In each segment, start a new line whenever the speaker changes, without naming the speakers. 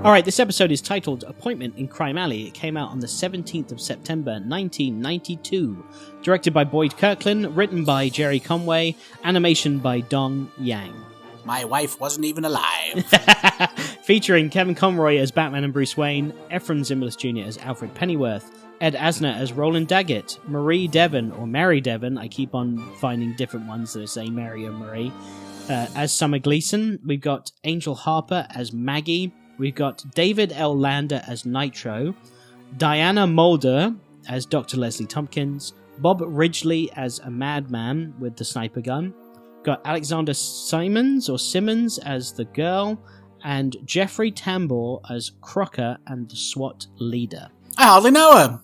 All right, this episode is titled Appointment in Crime Alley. It came out on the 17th of September, 1992. Directed by Boyd Kirkland, written by Jerry Conway, animation by Dong Yang.
My wife wasn't even alive.
Featuring Kevin Conroy as Batman and Bruce Wayne, Ephraim Zimbalist Jr. as Alfred Pennyworth, Ed Asner as Roland Dagget, Marie Devon, or Mary Devon, I keep on finding different ones that say Mary or Marie, as Summer Gleason. We've got Angel Harper as Maggie. We've got David L. Lander as Nitro, Diana Mulder as Dr. Leslie Thompkins, Bob Ridgely as a madman with the sniper gun, got Alexander Simmons as the girl, and Jeffrey Tambor as Crocker and the SWAT leader.
I hardly know him.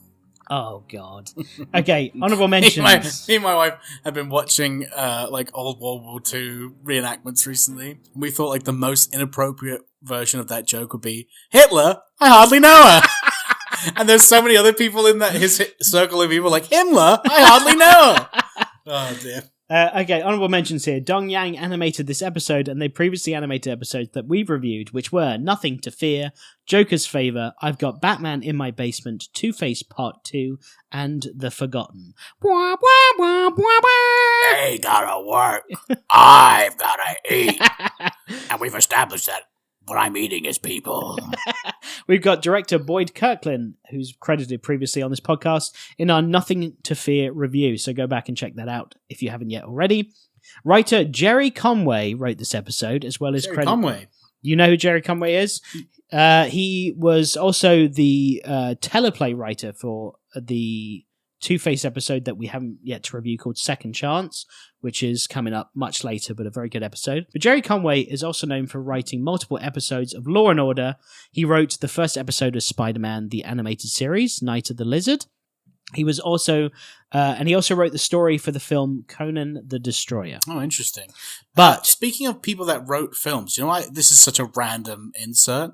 Oh, God. Okay, honourable mentions.
Me and my wife have been watching old World War II reenactments recently. We thought like the most inappropriate version of that joke would be, Hitler? I hardly know her. And there's so many other people in his circle of people like, Himmler? I hardly know her. Oh, dear.
Okay, honourable mentions here. Dong Yang animated this episode, and they previously animated episodes that we've reviewed, which were Nothing to Fear, Joker's Favour, I've Got Batman in My Basement, Two-Face Part 2, and The Forgotten.
They gotta work. I've gotta eat. And we've established that what I'm eating is people.
We've got director Boyd Kirkland, who's credited previously on this podcast, in our Nothing to Fear review, so go back and check that out if you haven't yet already. Writer Jerry Conway wrote this episode, as well as
Conway.
You know who Jerry Conway is? He was also the teleplay writer for the Two-Face episode that we haven't yet to review called Second Chance, which is coming up much later, but a very good episode. But Jerry Conway is also known for writing multiple episodes of Law & Order. He wrote the first episode of Spider-Man, the animated series, Night of the Lizard. He was also, and he also wrote the story for the film Conan the Destroyer.
Oh, interesting.
But
speaking of people that wrote films, you know why this is such a random insert?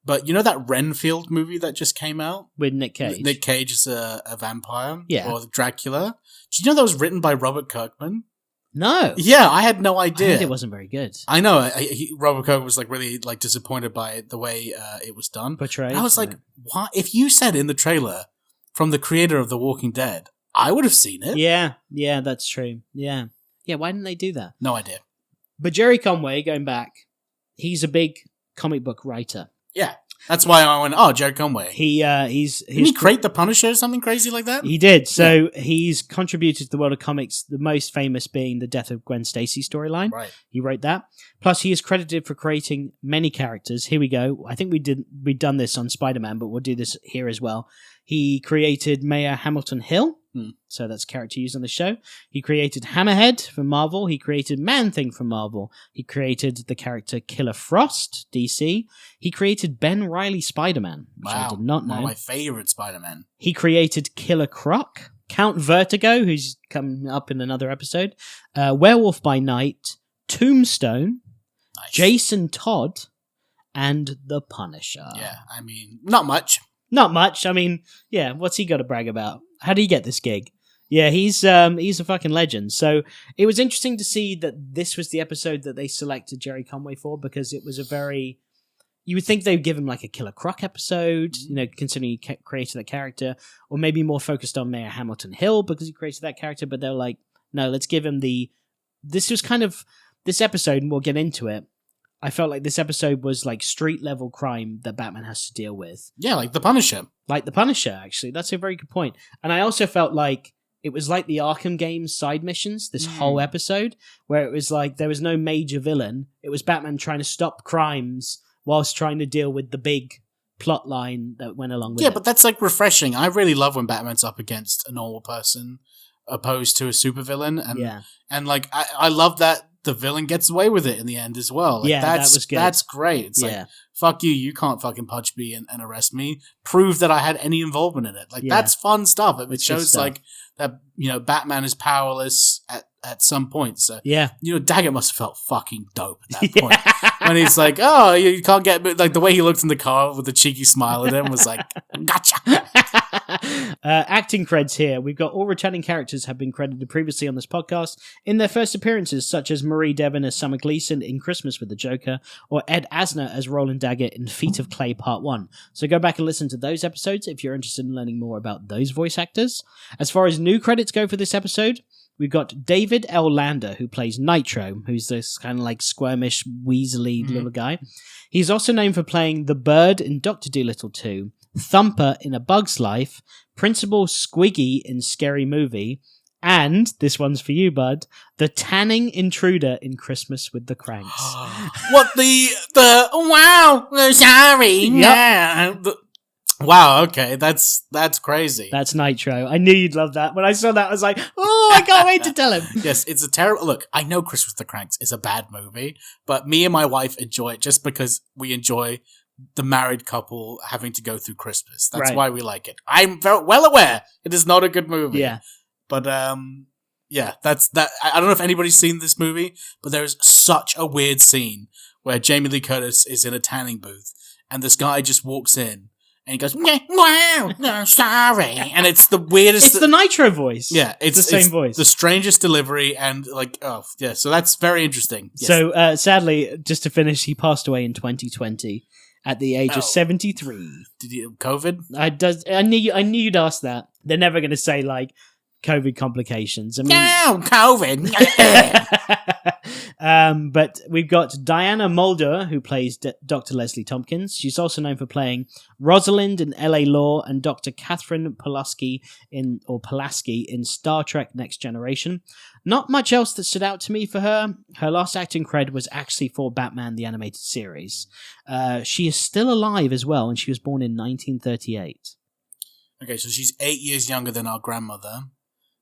But you know that Renfield movie that just came out?
With Nick Cage.
Nick Cage is a vampire.
Yeah.
Or Dracula. Did you know that was written by Robert Kirkman?
No.
Yeah, I had no idea.
I heard it wasn't very good.
I know. Robert Kirkman was really disappointed by the way it was done.
Portrayed.
I was like, what? If you said in the trailer from the creator of The Walking Dead, I would have seen it.
Yeah, that's true. Yeah, why didn't they do that?
No idea.
But Jerry Conway, going back, he's a big comic book writer.
Yeah, that's why I went, oh, Jerry Conway.
Didn't
he create The Punisher or something crazy like that?
He did. So he's contributed to the world of comics, the most famous being the Death of Gwen Stacy storyline.
Right.
He wrote that. Plus, he is credited for creating many characters. Here we go. I think we'd done this on Spider-Man, but we'll do this here as well. He created Mayor Hamilton Hill. So that's a character used on the show. He created Hammerhead from Marvel. He created Man-Thing from Marvel. He created the character Killer Frost, DC. He created Ben Reilly Spider-Man, which I did not know.
One of my favorite Spider-Man.
He created Killer Croc, Count Vertigo, who's coming up in another episode, Werewolf by Night, Tombstone,
Nice.
Jason Todd, and The Punisher.
Yeah, I mean, not much.
Not much. I mean, yeah, what's he got to brag about? How did he get this gig? Yeah, he's a fucking legend. So it was interesting to see that this was the episode that they selected Jerry Conway for, because it was a very... You would think they'd give him like a Killer Croc episode, considering he created that character, or maybe more focused on Mayor Hamilton Hill because he created that character, but they're like, no, let's give him this was kind of... This episode, and we'll get into it, I felt like this episode was like street-level crime that Batman has to deal with.
Yeah, like The Punisher.
Like The Punisher, actually. That's a very good point. And I also felt like it was like the Arkham games side missions, this whole episode, where it was like there was no major villain. It was Batman trying to stop crimes whilst trying to deal with the big plot line that went along with it.
Yeah, but that's like refreshing. I really love when Batman's up against a normal person opposed to a supervillain. And like, I love that the villain gets away with it in the end as well. Like,
that was good.
That's great. It's like, fuck you, you can't fucking punch me and arrest me. Prove that I had any involvement in it. Like, that's fun stuff. It shows like that, Batman is powerless at some point. So, Daggett must have felt fucking dope at that point. When he's like, oh, you can't get, like the way he looked in the car with the cheeky smile at him was like, gotcha.
Acting creds here. We've got all returning characters have been credited previously on this podcast in their first appearances, such as Marie Devon as Summer Gleason in Christmas with the Joker, or Ed Asner as Roland Dagget in Feet of Clay Part 1. So go back and listen to those episodes if you're interested in learning more about those voice actors. As far as new credits go for this episode, we've got David L. Lander, who plays Nitro, who's this kind of like squirmish, weaselly little guy. He's also known for playing the Bird in Dr. Dolittle 2, Thumper in A Bug's Life, Principal Squiggy in Scary Movie, and, this one's for you, bud, the Tanning Intruder in Christmas with the Cranks.
What wow, sorry,
Yep.
yeah. Wow, okay, that's crazy.
That's Nitro. I knew you'd love that. When I saw that, I was like, oh, I can't wait to tell him.
Yes, it's a terrible... Look, I know Christmas with the Cranks is a bad movie, but me and my wife enjoy it just because we enjoy the married couple having to go through Christmas. That's
Right.
why we like it. I'm very well aware it is not a good movie.
Yeah.
But, yeah, that's that. I don't know if anybody's seen this movie, but there is such a weird scene where Jamie Lee Curtis is in a tanning booth and this guy just walks in and he goes, wow, no, sorry. And it's the weirdest.
It's the Nitro voice.
Yeah, it's
the same voice.
The strangest delivery and like, oh, yeah, so that's very interesting. Yes.
So, sadly, just to finish, he passed away in 2020 at the age of 73.
Did you COVID?
I knew you'd ask that. They're never going to say, like, COVID complications. I mean,
No, COVID.
but we've got Diana Mulder, who plays Dr. Leslie Thompkins. She's also known for playing Rosalind in L.A. Law and Dr. Catherine Pulaski in Star Trek Next Generation. Not much else that stood out to me for her. Her last acting cred was actually for Batman the Animated Series. She is still alive as well, and she was born in 1938.
Okay, so she's 8 years younger than our grandmother,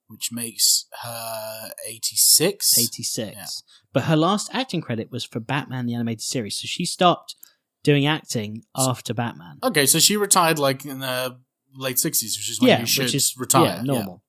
which makes her 86.
86.
Yeah.
But her last acting credit was for Batman the Animated Series, so she stopped doing acting after Batman.
Okay, so she retired like in the late 60s, which is when you should retire.
Yeah, normal.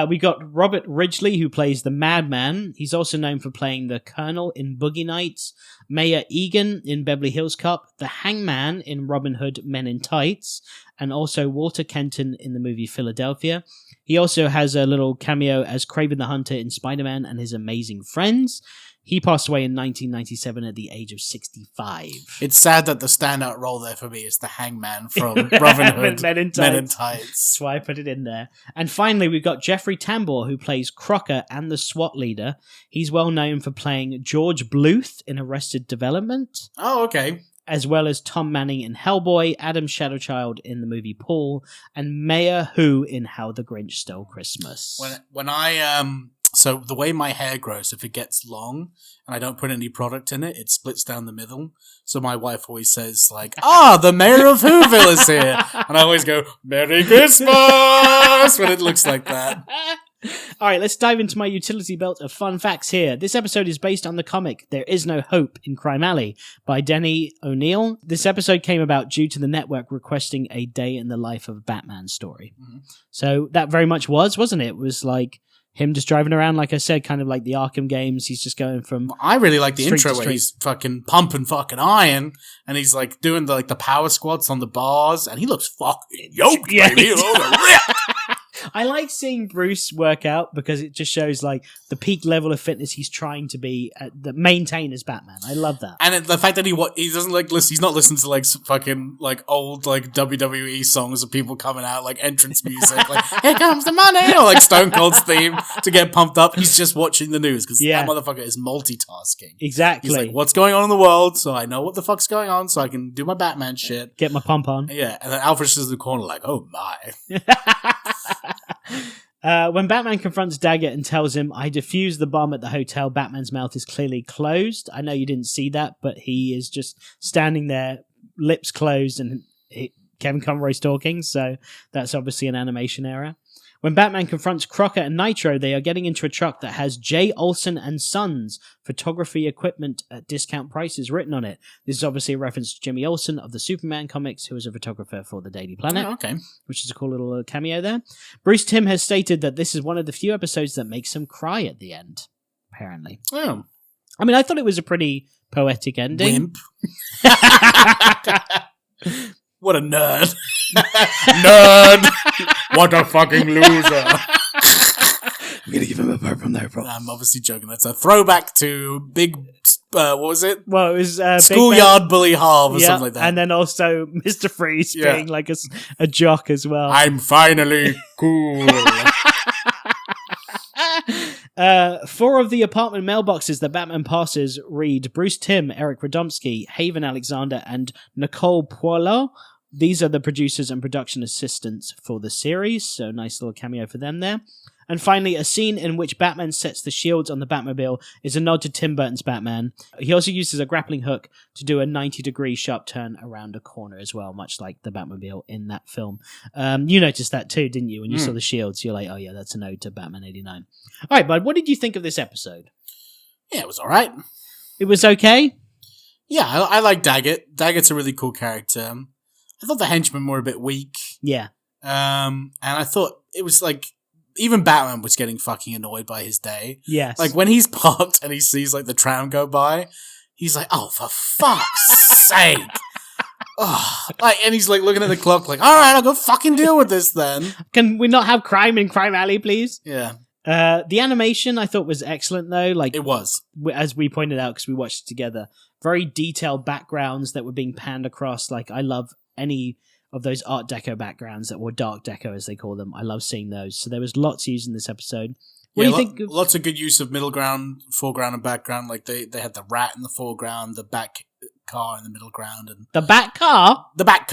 We got Robert Ridgely, who plays the Madman. He's also known for playing the Colonel in Boogie Nights, Mayor Egan in Beverly Hills Cop, the Hangman in Robin Hood Men in Tights, and also Walter Kenton in the movie Philadelphia. He also has a little cameo as Kraven the Hunter in Spider-Man and His Amazing Friends. He passed away in 1997 at the age of 65.
It's sad that the standout role there for me is the Hangman from Robin Hood
Men in
Tights.
That's why I put it in there. And finally, we've got Jeffrey Tambor, who plays Crocker and the SWAT leader. He's well known for playing George Bluth in Arrested Development.
Oh, okay.
As well as Tom Manning in Hellboy, Adam Shadowchild in the movie Paul, and Mayor Who in How the Grinch Stole Christmas.
When I so the way my hair grows, if it gets long and I don't put any product in it, it splits down the middle. So my wife always says like, the mayor of Whoville is here. And I always go, Merry Christmas when it looks like that.
All right, let's dive into my utility belt of fun facts here. This episode is based on the comic There Is No Hope in Crime Alley by Denny O'Neil. This episode came about due to the network requesting a day in the life of Batman story. Mm-hmm. So that very much wasn't it? It was like him just driving around, like I said, kind of like the Arkham games. He's just going from...
I really like the intro where he's fucking pumping fucking iron and he's like doing the power squats on the bars and he looks fucking yoked, baby.
I like seeing Bruce work out because it just shows like the peak level of fitness he's trying to be maintain as Batman. I love that.
And the fact that he doesn't he's not listening to fucking old WWE songs of people coming out entrance music like here comes the money or Stone Cold's theme to get pumped up. He's just watching the news because that motherfucker is multitasking.
Exactly.
He's like, what's going on in the world? So I know what the fuck's going on so I can do my Batman shit.
Get my pump on.
Yeah. And then Alfred's just in the corner like, oh my.
When Batman confronts Dagget and tells him, I defused the bomb at the hotel, Batman's mouth is clearly closed. I know you didn't see that, but he is just standing there, lips closed, and Kevin Conroy's talking, so that's obviously an animation error. When Batman confronts Crocker and Nitro, they are getting into a truck that has J. Olsen and Sons photography equipment at discount prices written on it. This is obviously a reference to Jimmy Olsen of the Superman comics, who was a photographer for the Daily Planet.
Oh, okay.
Which is a cool little cameo there. Bruce Timm has stated that this is one of the few episodes that makes him cry at the end, apparently.
Oh.
I mean, I thought it was a pretty poetic ending.
Wimp. What a nerd. Nerd! What a fucking loser!
I'm gonna give him a bird from there, bro.
I'm obviously joking. That's a throwback to Big, what was it?
Well, it was
Schoolyard Bully Harv or something like that.
And then also Mr. Freeze being like a jock as well.
I'm finally cool.
4 of the apartment mailboxes that Batman passes read Bruce Timm, Eric Radomski, Haven Alexander, and Nicole Poilot. These are the producers and production assistants for the series, so nice little cameo for them there. And finally, a scene in which Batman sets the shields on the Batmobile is a nod to Tim Burton's Batman. He also uses a grappling hook to do a 90-degree sharp turn around a corner as well, much like the Batmobile in that film. You noticed that too, didn't you? When you saw the shields, you're like, oh yeah, that's a nod to Batman 89. All right, bud, what did you think of this episode?
Yeah, it was all right.
It was okay?
Yeah, I like Dagget. Dagget's a really cool character. I thought the henchmen were a bit weak.
Yeah.
And I thought it was like, even Batman was getting fucking annoyed by his day.
Yes.
Like, when he's parked and he sees, like, the tram go by, he's like, oh, for fuck's sake. Oh, like, and he's, like, looking at the clock like, all right, I'll go fucking deal with this then.
Can we not have crime in Crime Alley, please?
Yeah.
The animation I thought was excellent, though. Like,
it was.
As we pointed out, because we watched it together. Very detailed backgrounds that were being panned across. Like, I love any of those Art Deco backgrounds that were Dark Deco, as they call them. I love seeing those. So there was lots used in this episode. What do you think?
Lots of good use of middle ground, foreground, and background. Like they had the rat in the foreground, the back car in the middle ground, and
the back car,
the bat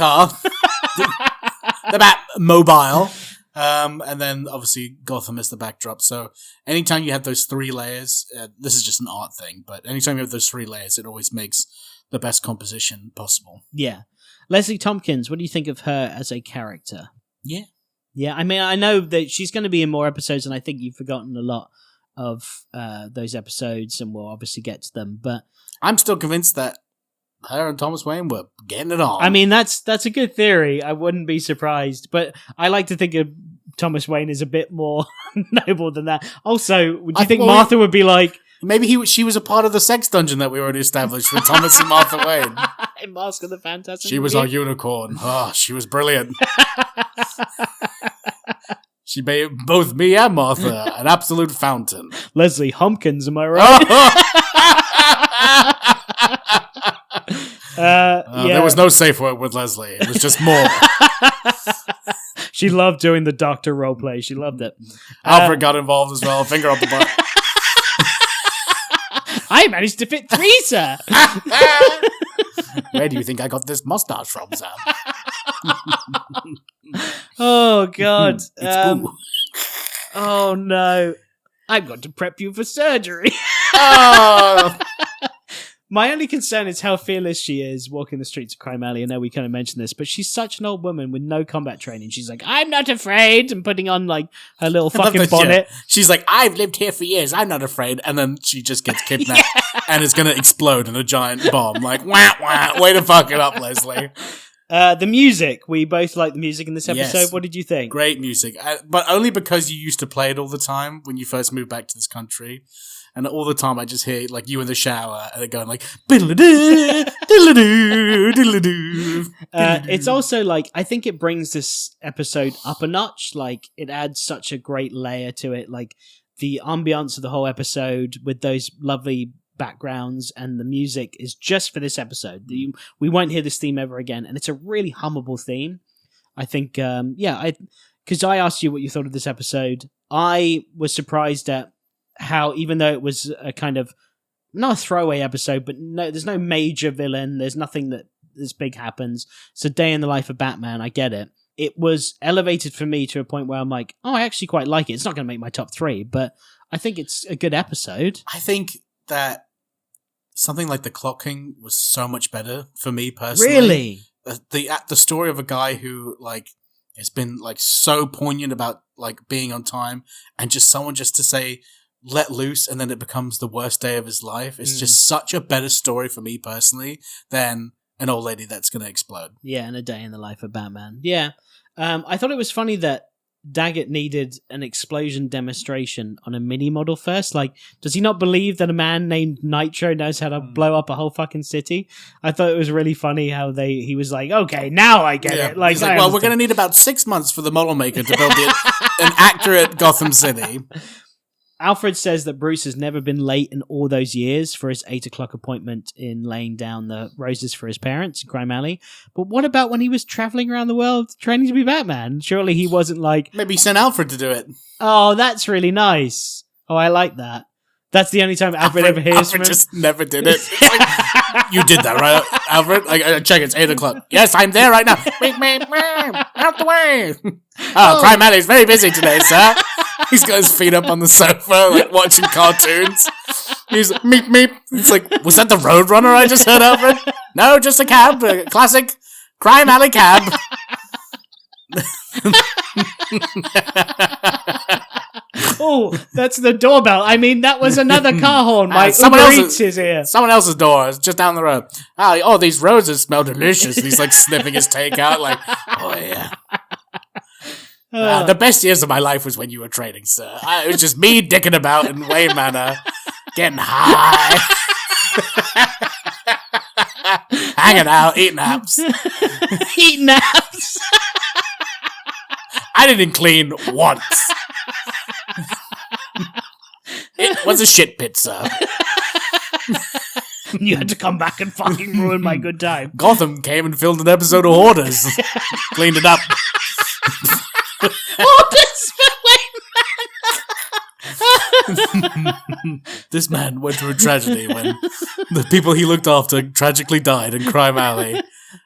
mobile, and then obviously Gotham is the backdrop. So anytime you have those 3 layers, this is just an art thing, but anytime you have those 3 layers, it always makes the best composition possible.
Yeah. Leslie Thompkins, what do you think of her as a character?
Yeah.
Yeah, I mean, I know that she's going to be in more episodes, and I think you've forgotten a lot of those episodes, and we'll obviously get to them, but
I'm still convinced that her and Thomas Wayne were getting it on.
I mean, that's a good theory. I wouldn't be surprised, but I like to think of Thomas Wayne as a bit more noble than that. Also, do you think Martha would be like...
Maybe she was a part of the sex dungeon that we already established with Thomas and Martha Wayne.
In Mask of the Phantasm.
She was our unicorn. Oh, she was brilliant. She made both me and Martha an absolute fountain.
Leslie Thompkins, am I right?
There was no safe word with Leslie. It was just more.
She loved doing the doctor roleplay. She loved it.
Alfred got involved as well. Finger up the butt.
I managed to fit 3, sir.
Where do you think I got this mustache from, Sam?
Oh, God.
It's
oh, no. I've got to prep you for surgery.
Oh.
My only concern is how fearless she is walking the streets of Crime Alley. I know we kind of mentioned this, but she's such an old woman with no combat training. She's like, I'm not afraid, and putting on like her little fucking bonnet.
Yeah. She's like, I've lived here for years. I'm not afraid. And then she just gets kidnapped and is going to explode in a giant bomb. Like, wah, wah, way to fuck it up, Leslie.
The music. We both like the music in this episode. Yes. What did you think?
Great music. But only because you used to play it all the time when you first moved back to this country. And all the time I just hear like you in the shower and it going like diddle-a-doo, diddle-a-doo, diddle-a-doo.
It's also like I think it brings this episode up a notch. Like it adds such a great layer to it. Like the ambiance of the whole episode with those lovely backgrounds and the music is just for this episode. We won't hear this theme ever again, and it's a really hummable theme. I think because I asked you what you thought of this episode. I was surprised at how, even though it was a kind of not a throwaway episode, but there's no major villain, there's nothing that this big happens. It's a day in the life of Batman. I get it. It was elevated for me to a point where I'm like, oh, I actually quite like it. It's not going to make my top 3, but I think it's a good episode.
I think that something like The Clock King was so much better for me personally.
Really?
The story of a guy who like has been like so poignant about like being on time, and just someone just to say let loose, and then it becomes the worst day of his life. It's just such a better story for me personally than an old lady that's going to explode.
Yeah, and a day in the life of Batman. Yeah. I thought it was funny that Dagget needed an explosion demonstration on a mini model first? Like, does he not believe that a man named Nitro knows how to blow up a whole fucking city? I thought it was really funny how he was like, okay, now I get it. Like,
well, we're going to need about 6 months for the model maker to build an accurate Gotham City.
Alfred says that Bruce has never been late in all those years for his 8 o'clock appointment in laying down the roses for his parents in Crime Alley. But what about when he was traveling around the world training to be Batman? Surely he wasn't like...
Maybe he sent Alfred to do it.
Oh, that's really nice. Oh, I like that. That's the only time Alfred ever hears from him.
Alfred just never did it. Like, you did that, right, Alfred? I check, it's 8 o'clock. Yes, I'm there right now. Out the way. Oh, Crime Alley's very busy today, sir. He's got his feet up on the sofa, like, watching cartoons. He's like, meep, meep. It's like, was that the Roadrunner I just heard, Alfred? No, just a cab. A classic Crime Alley cab.
Oh, that's the doorbell. I mean, that was another car horn. My Uber Eats is here.
Someone else's door. It's just down the road. Oh, these roses smell delicious. And he's like sniffing his takeout, like, oh yeah. The best years of my life was when you were trading, sir. It was just me dicking about in Wayne Manor, getting high, hanging out, eating apps.
Eating apps.
I didn't clean once. It was a shit pit, sir.
You had to come back and fucking ruin my good time.
Gotham came and filmed an episode of Hoarders. Cleaned it up.
Hoarders for
This man went through a tragedy when the people he looked after tragically died in Crime Alley.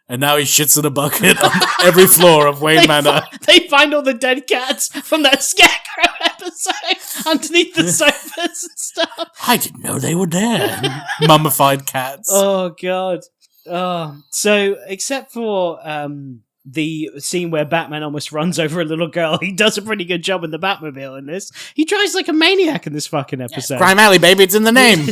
And now he shits in a bucket on every floor of Wayne Manor.
They find all the dead cats from that Scarecrow episode underneath the sofas and stuff.
I didn't know they were there. Mummified cats.
Oh, God. Oh. So, except for the scene where Batman almost runs over a little girl, he does a pretty good job in the Batmobile in this. He drives like a maniac in this fucking episode.
Yes, Crime Alley, baby, it's in the name.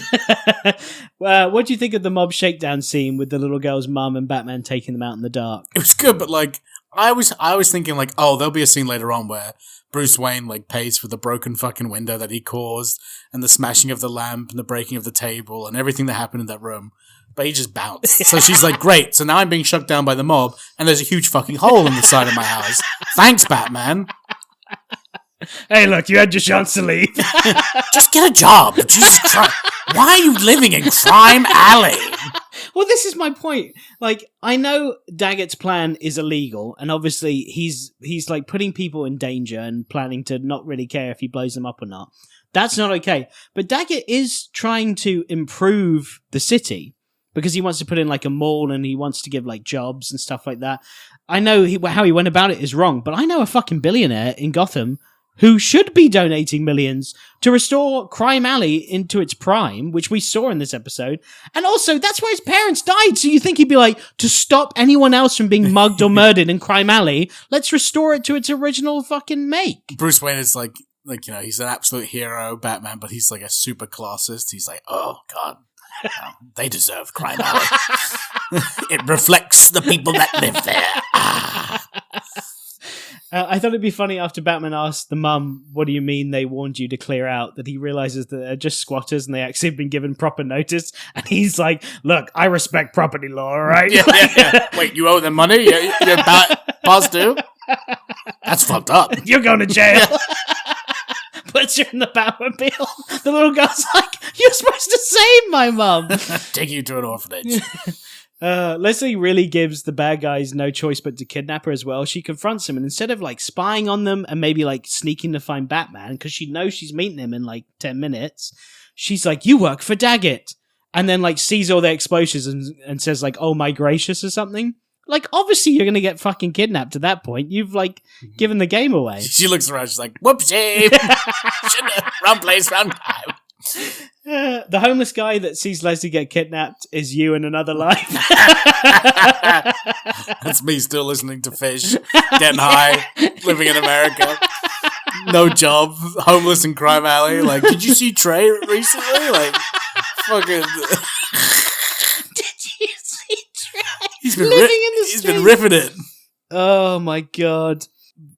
What do you think of the mob shakedown scene with the little girl's mum and Batman taking them out in the dark?
It was good, but like, I was thinking like, oh, there'll be a scene later on where Bruce Wayne like pays for the broken fucking window that he caused and the smashing of the lamp and the breaking of the table and everything that happened in that room. But he just bounced. So she's like, great. So now I'm being shut down by the mob, and there's a huge fucking hole in the side of my house. Thanks, Batman.
Hey, look, you had your chance to leave.
Just get a job. Jesus Christ. Why are you living in Crime Alley?
Well, this is my point. Like, I know Daggett's plan is illegal, and obviously he's like putting people in danger and planning to not really care if he blows them up or not. That's not okay. But Dagget is trying to improve the city, because he wants to put in like a mall and he wants to give like jobs and stuff like that. I know how he went about it is wrong, but I know a fucking billionaire in Gotham who should be donating millions to restore Crime Alley into its prime, which we saw in this episode. And also, that's where his parents died. So you think he'd be like, to stop anyone else from being mugged or murdered in Crime Alley, let's restore it to its original fucking make.
Bruce Wayne is like, you know, he's an absolute hero, Batman, but he's like a super classist. He's like, oh, God. They deserve Crime Alley. It reflects the people that live there.
I thought it'd be funny after Batman asked the mum, what do you mean they warned you to clear out, that he realizes that they're just squatters and they actually have been given proper notice. And he's like, look, I respect property law, all right?
Yeah. Wait, you owe them money? You're past due? That's fucked up.
You're going to jail. Puts her in the Batmobile. The little girl's like, you're supposed to save my mum.
Take you to an orphanage.
Leslie really gives the bad guys no choice but to kidnap her as well. She confronts him, and instead of like spying on them and maybe like sneaking to find Batman, because she knows she's meeting him in like 10 minutes, she's like, you work for Dagget. And then like sees all the explosions and says like, oh my gracious or something. Like, obviously you're going to get fucking kidnapped at that point. You've, like, given the game away.
She looks around, she's like, whoopsie! Wrong place, wrong time.
The homeless guy that sees Leslie get kidnapped is you in another life.
That's me still listening to Fish, getting high, living in America. No job, homeless in Crime Alley. Like, did you see Trey recently? Like, fucking...
He's been ripping
ripping it.
Oh my God.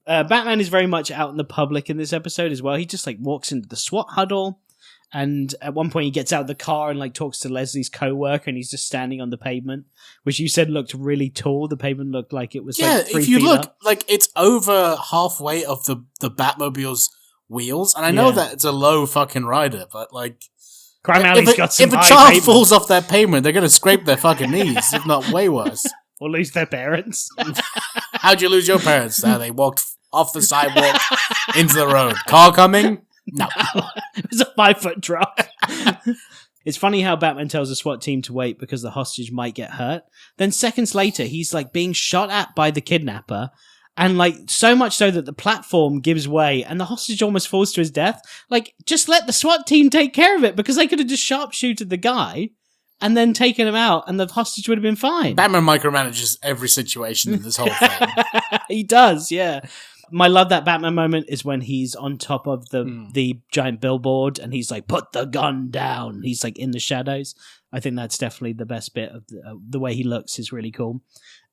Batman is very much out in the public in this episode as well. He just like walks into the SWAT huddle, and at one point he gets out of the car and like talks to Leslie's co-worker, and he's just standing on the pavement, which you said looked really tall. The pavement looked like it was like 3
if you
feet
look,
up.
like it's over halfway of the Batmobile's wheels, and I know that it's a low fucking rider, but like
Crime Alley's got some
if a
high
child
pavement.
falls off that pavement, they're gonna scrape their fucking knees, if not way worse.
Or lose their parents.
How'd you lose your parents? They walked off the sidewalk into the road. Car coming? No.
It was a 5-foot drop. It's funny how Batman tells the SWAT team to wait because the hostage might get hurt. Then seconds later, he's like being shot at by the kidnapper. And like so much so that the platform gives way and the hostage almost falls to his death. Like, just let the SWAT team take care of it, because they could have just sharpshooted the guy and then taken him out and the hostage would have been fine.
Batman micromanages every situation in this whole thing.
He does, yeah. My love that Batman moment is when he's on top of the giant billboard and he's like, put the gun down. He's like in the shadows. I think that's definitely the best bit of the way he looks is really cool.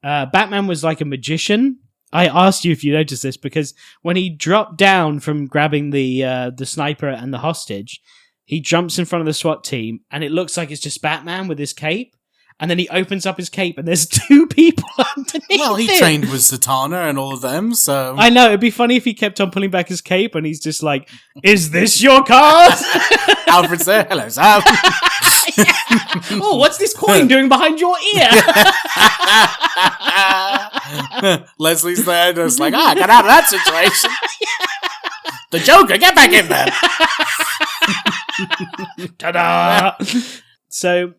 Batman was like a magician. I asked you if you noticed this because when he dropped down from grabbing the sniper and the hostage, he jumps in front of the SWAT team and it looks like it's just Batman with his cape. And then he opens up his cape and there's 2 people underneath.
Well, he trained with Zatanna and all of them, so...
I know, it'd be funny if he kept on pulling back his cape and he's just like, is this your card?
Alfred's there. Hello, Sam.
Oh, what's this coin doing behind your ear?
Leslie's there just like, get out of that situation. The Joker, get back in there.
Ta-da! So...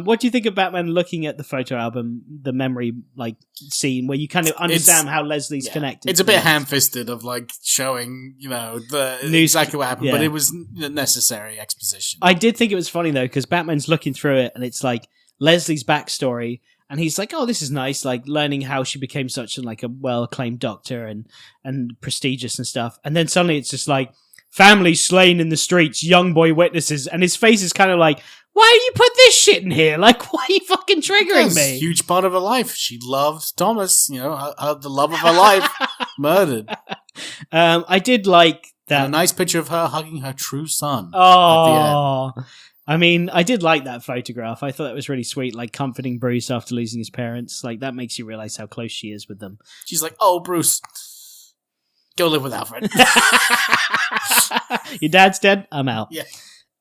what do you think of Batman looking at the photo album, the memory like scene where you kind of understand how Leslie's connected?
It's a bit ham-fisted of like showing, exactly what happened, but it was necessary exposition.
I did think it was funny though, because Batman's looking through it and it's like Leslie's backstory, and he's like, "Oh, this is nice," like learning how she became such a well-acclaimed doctor and prestigious and stuff, and then suddenly it's just like family slain in the streets, young boy witnesses, and his face is kind of like, why do you put this shit in here? Like, why are you fucking triggering me?
A huge part of her life. She loves Thomas, the love of her life, murdered.
I did like that.
And a nice picture of her hugging her true son.
Oh, I mean, I did like that photograph. I thought that was really sweet, like comforting Bruce after losing his parents. Like, that makes you realize how close she is with them.
She's like, oh, Bruce, go live with Alfred.
Your dad's dead? I'm out.
Yeah.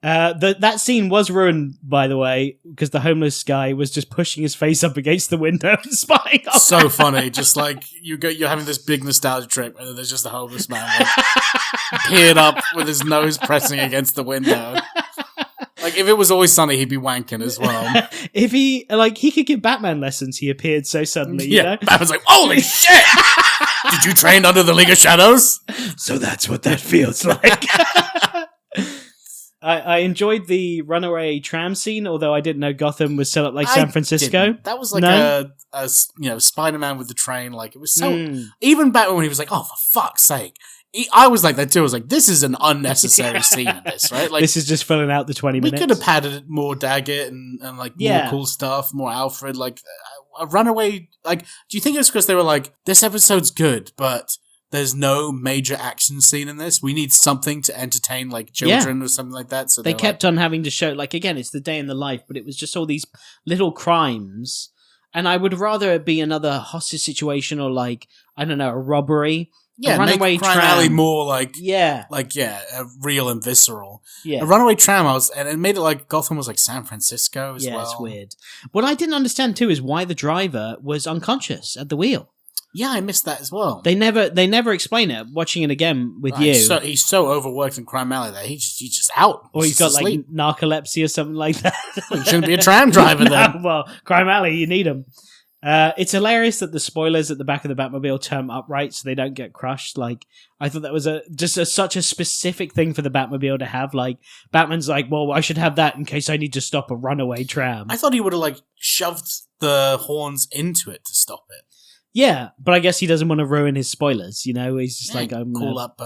That scene was ruined, by the way, because the homeless guy was just pushing his face up against the window and spying on
So funny. Just like you're having this big nostalgia trip, and then there's just a homeless man peered up with his nose pressing against the window. Like, if it was Always Sunny, he'd be wanking as well.
If he could give Batman lessons, he appeared so suddenly, you know?
Batman's like, holy shit! Did you train under the League of Shadows?
So that's what that feels like. I enjoyed the runaway tram scene, although I didn't know Gotham was set up like San Francisco.
Didn't. That was like a Spider-Man with the train. Like, it was so... Even Batman, when he was like, oh, for fuck's sake. I was like that too. I was like, this is an unnecessary scene in this, right? Like,
this is just filling out the 20 minutes.
We could have padded more Dagget and more cool stuff, more Alfred. Like, a runaway... Like, do you think it's because they were like, this episode's good, but... There's no major action scene in this. We need something to entertain, like, children or something like that. So
they kept on having to show, like, again, it's the day in the life, but it was just all these little crimes. And I would rather it be another hostage situation or, like, I don't know, a robbery.
Yeah,
a runaway
make Crime Alley more like, real and visceral.
Yeah.
A runaway tram, and it made it like Gotham was like San Francisco as well.
Yeah, it's weird. What I didn't understand, too, is why the driver was unconscious at the wheel.
Yeah, I missed that as well.
They never explain it. Watching it again with you,
so he's so overworked in Crime Alley that he's just out.
Or he's got like narcolepsy or something like that.
He shouldn't be a tram driver then.
Well, Crime Alley, you need him. It's hilarious that the spoilers at the back of the Batmobile turn upright so they don't get crushed. Like, I thought that was such a specific thing for the Batmobile to have. Like, Batman's like, well, I should have that in case I need to stop a runaway tram.
I thought he would have like shoved the horns into it to stop it.
Yeah, but I guess he doesn't want to ruin his spoilers, you know? He's just like, I'm
call up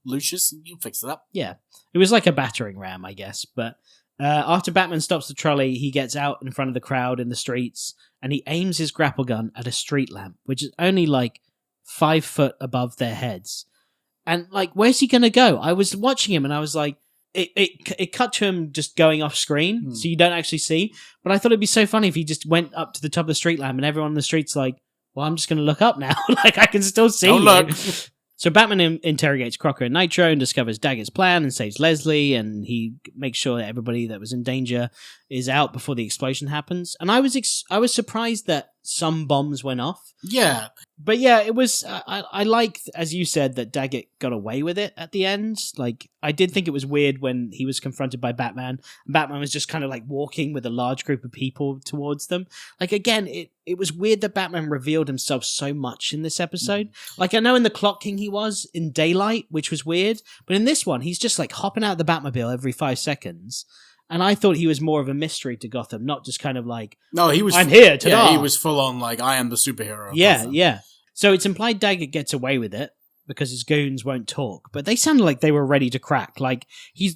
Lucius and you fix it up.
Yeah. It was like a battering ram, I guess. But after Batman stops the trolley, he gets out in front of the crowd in the streets and he aims his grapple gun at a street lamp, which is only like 5 foot above their heads. And, like, where's he going to go? I was watching him and I was like, it cut to him just going off screen, so you don't actually see. But I thought it'd be so funny if he just went up to the top of the street lamp and everyone in the street's like, well, I'm just going to look up now. Like, I can still see you.
Look.
So Batman interrogates Crocker and Nitro and discovers Dagget's plan and saves Leslie, and he makes sure that everybody that was in danger is out before the explosion happens. And I was surprised that some bombs went off.
Yeah.
But yeah, it was, I liked, as you said, that Dagget got away with it at the end. Like, I did think it was weird when he was confronted by Batman. Batman was just kind of like walking with a large group of people towards them. Like, again, it was weird that Batman revealed himself so much in this episode. Like, I know in the Clock King he was in daylight, which was weird. But in this one, he's just like hopping out of the Batmobile every 5 seconds. And I thought he was more of a mystery to Gotham, not just kind of like,
no, he was.
I'm here, ta-da.
Yeah, he was full on like, I am the superhero. Of
Yeah,
Gotham.
yeah. So it's implied Dagget gets away with it because his goons won't talk, but they sounded like they were ready to crack. Like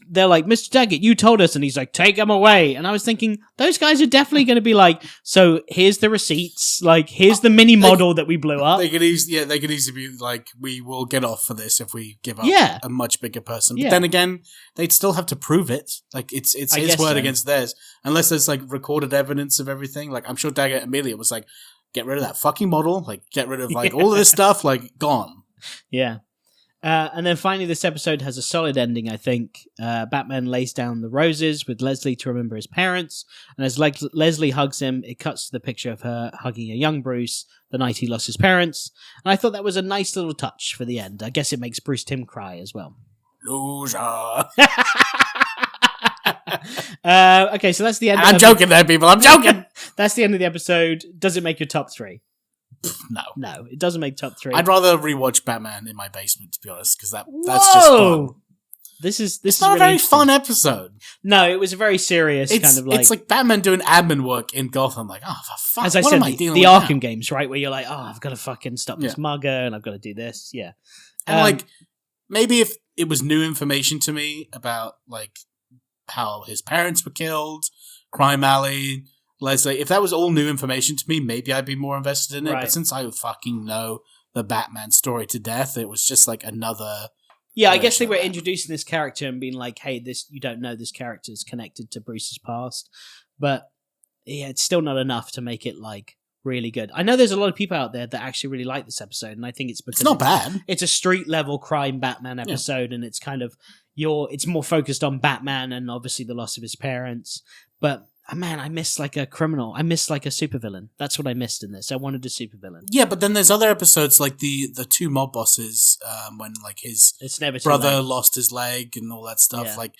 they're like, Mr. Dagget, you told us, and he's like, take him away. And I was thinking, those guys are definitely going to be like, so here's the receipts, like here's the mini model that we blew up.
They could easily be like, we will get off for this if we give up a much bigger person. But then again, they'd still have to prove it. Like it's his word against theirs, unless there's like recorded evidence of everything. Like I'm sure Dagget immediately was like, get rid of that fucking model, like get rid of like all of this stuff, like gone.
Yeah. And then finally, this episode has a solid ending, I think. Batman lays down the roses with Leslie to remember his parents. And as Leslie hugs him, it cuts to the picture of her hugging a young Bruce the night he lost his parents. And I thought that was a nice little touch for the end. I guess it makes Bruce Timm cry as well.
Loser.
Okay, so that's the end.
I'm joking there, people. I'm joking.
That's the end of the episode. Does it make your top 3?
No,
it doesn't make top 3.
I'd rather rewatch Batman in my basement, to be honest, because that's just fun.
This is
not
really
a very fun episode.
No, it was a very serious kind of like.
It's like Batman doing admin work in Gotham. Like, oh, for fuck,
as I
what
said,
am I dealing
the
with
Arkham
now?
games, right? Where you're like, oh, I've got to fucking stop this mugger, and I've got to do this. Yeah,
and like maybe if it was new information to me about like how his parents were killed, Crime Alley. Leslie, if that was all new information to me, maybe I'd be more invested in it. Right. But since I fucking know the Batman story to death, it was just like another.
Yeah, I guess they were introducing this character and being like, "Hey, you don't know this character is connected to Bruce's past," but yeah, it's still not enough to make it like really good. I know there's a lot of people out there that actually really like this episode, and I think it's because
it's not bad.
It's a street level crime Batman episode, and it's kind of it's more focused on Batman and obviously the loss of his parents, but. Man, I missed like a criminal. I missed like a supervillain. That's what I missed in this. I wanted a supervillain.
Yeah, but then there's other episodes like the 2 mob bosses when like his brother lost his leg and all that stuff. Yeah. Like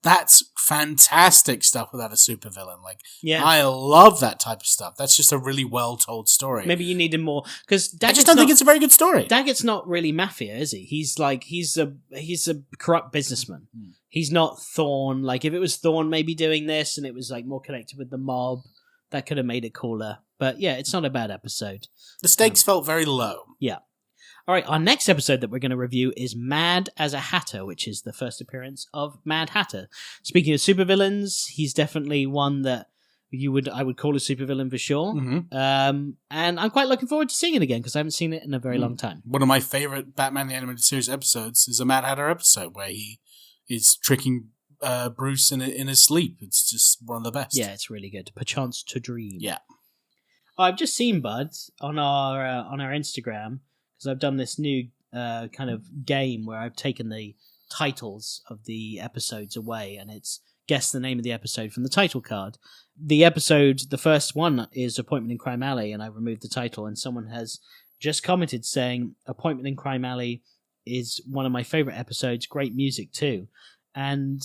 that's fantastic stuff without a supervillain. Like I love that type of stuff. That's just a really well told story.
Maybe you needed more because
I just don't think it's a very good story.
Dagget's not really mafia, is he? He's a corrupt businessman. He's not Thorn. Like, if it was Thorn maybe doing this and it was, like, more connected with the mob, that could have made it cooler. But, yeah, it's not a bad episode.
The stakes felt very low.
Yeah. All right, our next episode that we're going to review is Mad as a Hatter, which is the first appearance of Mad Hatter. Speaking of supervillains, he's definitely one that I would call a supervillain for sure.
Mm-hmm.
And I'm quite looking forward to seeing it again because I haven't seen it in a very long time.
One of my favorite Batman the Animated Series episodes is a Mad Hatter episode where he is tricking Bruce in his sleep. It's just one of the best.
Yeah, it's really good. Perchance to Dream.
Yeah.
I've just seen Bud on our Instagram because I've done this new kind of game where I've taken the titles of the episodes away and it's guess the name of the episode from the title card. The first one is Appointment in Crime Alley, and I removed the title, and someone has just commented saying Appointment in Crime Alley is one of my favorite episodes, great music too. And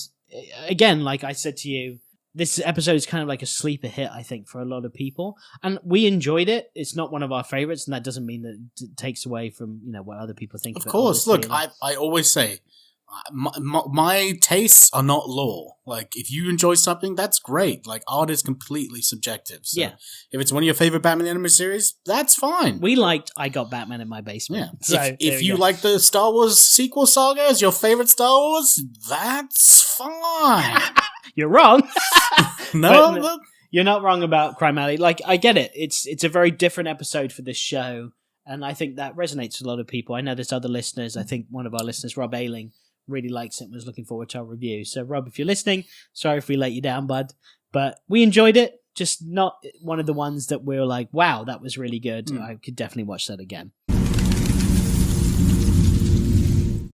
again, like I said to you, this episode is kind of like a sleeper hit, I think, for a lot of people. And we enjoyed it. It's not one of our favorites, and that doesn't mean that it takes away from, what other people think of it.
Of course. Look, I always say, my tastes are not law. Like, if you enjoy something, that's great. Like, art is completely subjective. So
yeah.
If it's one of your favorite Batman animated series, that's fine.
We liked I Got Batman in My Basement.
Yeah.
So
if you like the Star Wars sequel saga as your favorite Star Wars, that's fine.
You're wrong.
No,
you're not wrong about Crime Alley. Like, I get it. It's a very different episode for this show. And I think that resonates with a lot of people. I know there's other listeners. I think one of our listeners, Rob Ailing, really likes it and was looking forward to our review. So, Rob, if you're listening, sorry if we let you down, bud. But we enjoyed it. Just not one of the ones that we were like, wow, that was really good. I could definitely watch that again.